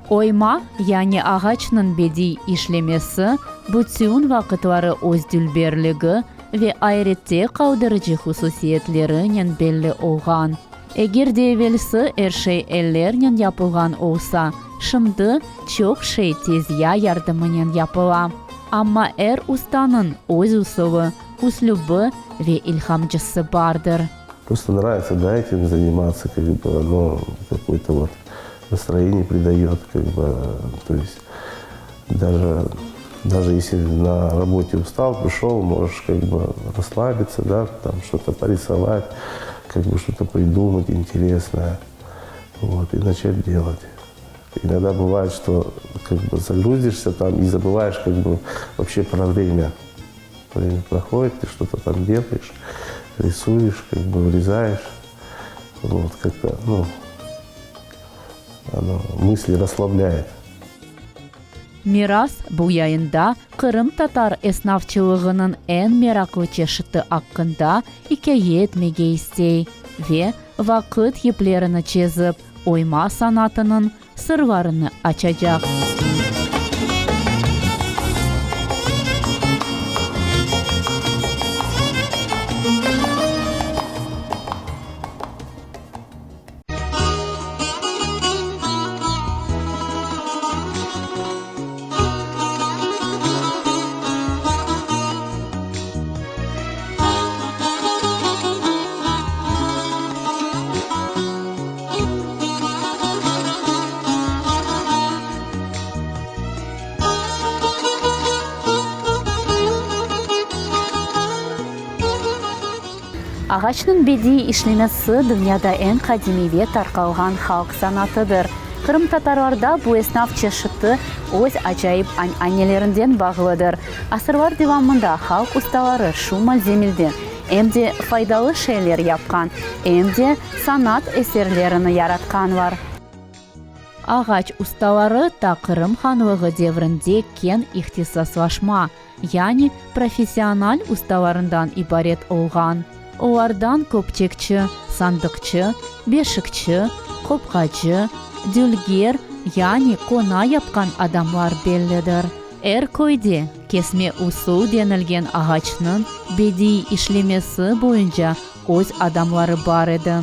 Ойма, яни ағачның беди ишлемесі, бүтін вақытлары өздүлберлігі ve ayrıca kaldırıcı hususiyetlerinin belli olgan. Eğer de evvelsi her şey ellerinin yapılgan olsa, şimdi çok şey tezya yardımının yapıla. Ama her ustanın öz usulü, üslubu ve ilhamcısı vardır. Просто нравится, да, этим заниматься, как бы, оно какое-то вот настроение придает, как бы, то есть даже если на работе устал, пришел, можешь как бы расслабиться, да, там что-то порисовать, как бы что-то придумать интересное, вот, и начать делать. Иногда бывает, что как бы загрузишься там и забываешь как бы вообще про время. Время проходит, ты что-то там делаешь, рисуешь, как бы вырезаешь, вот, как-то, оно мысли расслабляет. Miras bu yayında Kırım Tatar esnafçılığının en meraklı çeşidi hakkında hikaye etmege istey ve vakit yiplerini çizip oyma sanatının sırlarını açacak. Ağaçның bedi işlemesi dünyada en kadimi ve tarqalgan halk sanatıdır. Kırım Tatarlarda bu esnaf çeşidi öz acayip annelerinden bağlıdır. Asırlar devamında halk ustaları şu malzemelden hem de faydalı şeyler yapkan, hem de sanat eserlerini yaratkan var. Ağaç ustaları da Kırım Hanlığı devrinde ken ihtisaslaşma, yani profesyonel ustalarından ibaret olgan. Onlardan köpçekçi, sandıkçı, beşikçi, kopkacı, dülger yani kona yapkan adamlar bellidir. Her köyde kesme usul denilgen ağaçның bedi işlemesi boyunca öz adamları var idi.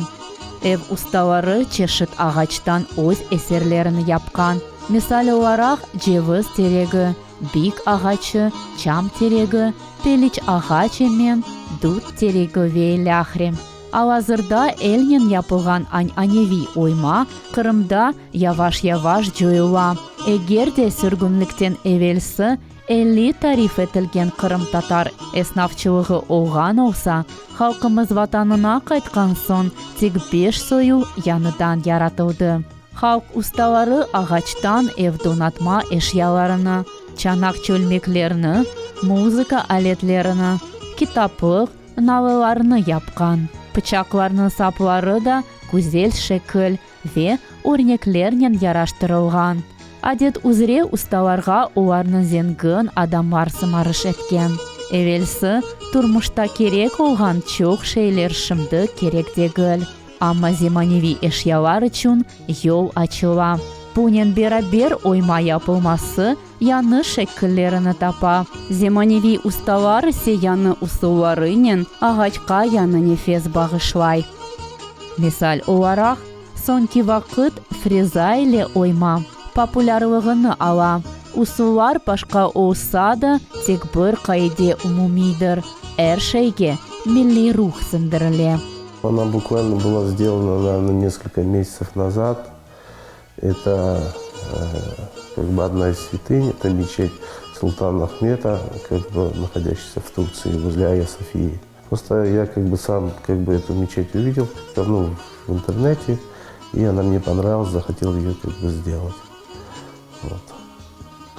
Ev ustaları çeşit ağaçtan öz eserlerini yapkan. Misal olarak ceviz teregi, bik ağaçı, çam teregi, peliç ağaçı men dut teregi ve lahrim. Alazırda elnin yapılgan annevi oyma Kırım'da yavaş-yavaş joyula. Eğer de sürgünlükten evvelsi 50 tarif etilgen Kırım Tatar esnafçılığı olgan olsa, halkımız vatanına qaytkan son tek 5 soyu yanıdan yaratıldı. Halk ustaları ağaçtan ev donatma eşyalarını, çanak çölmeklerini, muzika aletlerini, kitaplık nalılarını yapkan. Bıçaklarının sapları da güzel şekil ve örneklerle yaraştırılgan. Adet üzere ustalarga ularını zengin adamlar sımarış etken. Evvelsi turmuşta kerek olgan çok şeyler şimdi kerek değil. Ama zemanevi eşyalar için yol açıla. Bunun beraber oyma yapılması yanı şekillerini tapa. Zemanevi ustalar ise yanı usullarının ağaçka yanı nefes bağışlay. Misal olarak sonki vakit freza ile oyma popülerliğini ala. Usullar başka olsa da tek bir kaide umumidir. Her şeyge milli ruh sındırılı. Она буквально была сделана, наверное, несколько месяцев назад. Это как бы одна из святынь, это мечеть Султана Ахмета, как бы находящаяся в Турции, возле Айя Софии. Просто я как бы сам эту мечеть увидел в интернете, и она мне понравилась, захотел ее как бы сделать. Вот.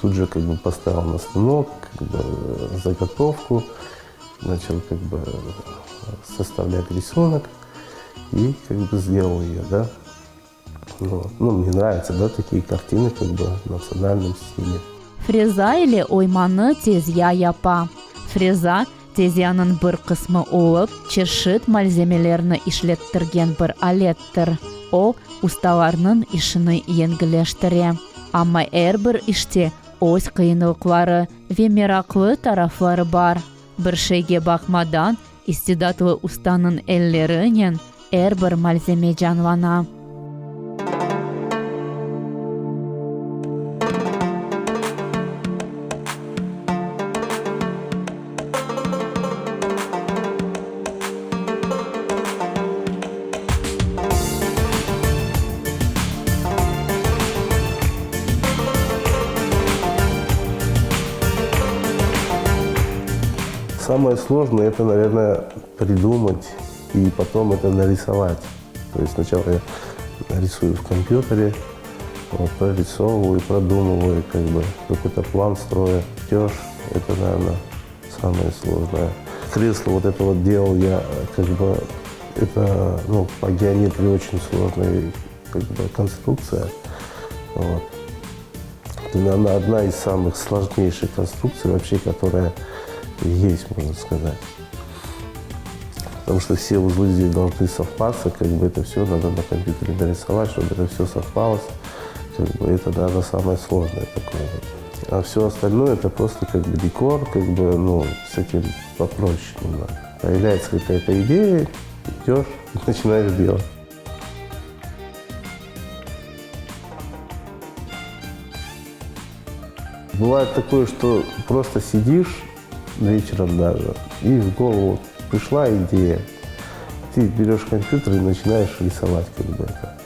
Тут же как бы поставил на станок, как бы заготовку, начал как бы составлять рисунок и как бы сделал ее, да. Вот. Мне нравятся, да, такие картины как бы в национальном стиле. Freza ile oymanı tezya yapa. Freza tezyanın bir kısmı olup, çeşit malzemelerini işlettirgen bir alettir. O, ustalarının işini yengilleştirir. Амма әрбір іште өз қиынлыклары ве мераклы тарафлары бар. Бір шейге бақмадан истидатлы устанын әллерінен әрбір малземе жанлана. Самое сложное это, наверное, придумать и потом это нарисовать. То есть сначала я рисую в компьютере, вот, прорисовываю, продумываю, как бы какой-то план строю. Чертеж – это, наверное, самое сложное. Кресло вот это вот делал я, как бы, это, ну, по геометрии очень сложная, как бы, конструкция. Вот. Это, наверное, одна из самых сложнейших конструкций вообще, которая есть, можно сказать. Потому что все узлы здесь должны совпасться, как бы это все надо на компьютере нарисовать, чтобы это все совпалось. Как бы это, наверное, самое сложное такое. А все остальное это просто как бы декор, как бы, ну, с этим попроще немного. Появляется какая-то идея, идешь, начинаешь делать. Бывает такое, что просто сидишь вечером даже, и в голову пришла идея. Ты берешь компьютер и начинаешь рисовать, как бы это.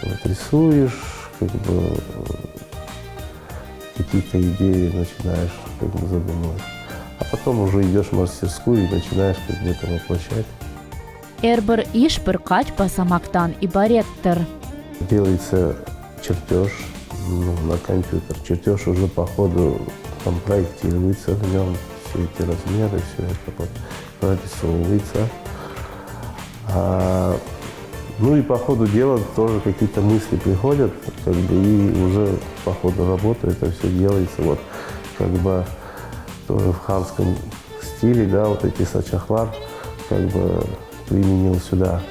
Вот, рисуешь, как бы какие-то идеи начинаешь, как бы, задумывать. А потом уже идешь в мастерскую и начинаешь, как бы, это воплощать. Әрбір іш бір қач басамақтан ибареттір. Делается чертеж, ну, на компьютер. Чертеж уже по ходу там проектируется в нем, все эти размеры, все это вот прорисовывается. Ну и по ходу дела тоже какие-то мысли приходят, как бы, и уже по ходу работы это все делается вот как бы тоже в ханском стиле, да, вот эти сачахлар как бы применил сюда.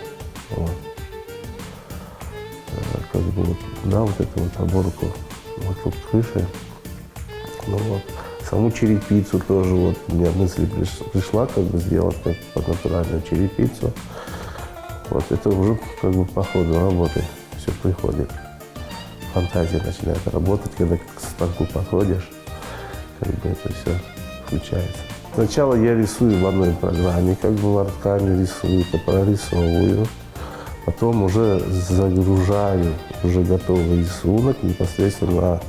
Вот. Как бы вот, да, вот эту вот оборку вокруг крыши. Ну вот. Саму черепицу тоже вот у меня мысль пришла, как бы сделать как под натуральную черепицу. Вот это уже как бы по ходу работы все приходит. Фантазия начинает работать, когда к станку подходишь, как бы это все включается. Сначала я рисую в одной программе, как бы лартками рисую, прорисовываю. Потом уже загружаю уже готовый рисунок непосредственно на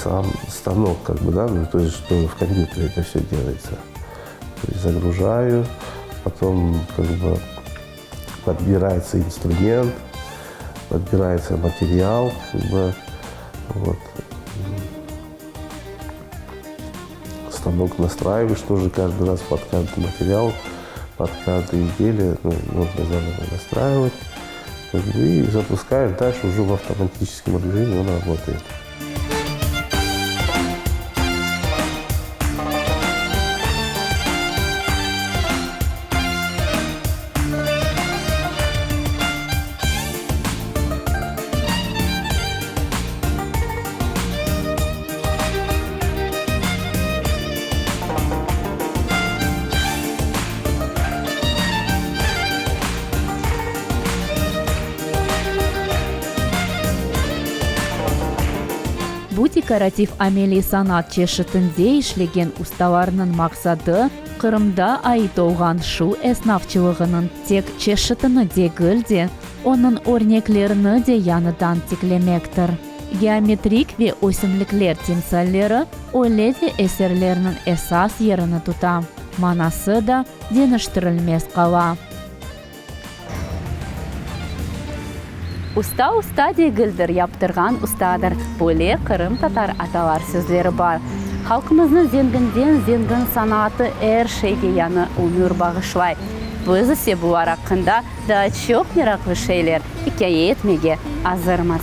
сам станок, как бы, да, ну, то есть что в компьютере это все делается. То есть загружаю, потом как бы подбирается инструмент, подбирается материал, как бы, вот. Станок настраиваешь тоже каждый раз под каждый материал, под каждое изделие, ну, нужно заново настраивать, как бы, и запускаешь, дальше уже в автоматическом режиме он работает. Бу декоратив амели санат чешетінде ишлеген ustaларның мақсады Кырымда айтылған шу эснафчылығының тек чешетіні дегіл де, оның өрнеклеріні де яныдан теклемектір. Геометрик ве өсімліклер темсаллері оледе эсерлерінің esas yerini тута. Манасы да деніштірілмес қала. Уста дегілдір яптырған ұстадыр. Бөле Кырым татар аталар сөздері бар. Халқымыздың зенгінден зенгін санаты әр шейге яны өмір бағышлай. Біз ісе бұл арақында да çok meraklı şeyler hikaye etmege hazırmız.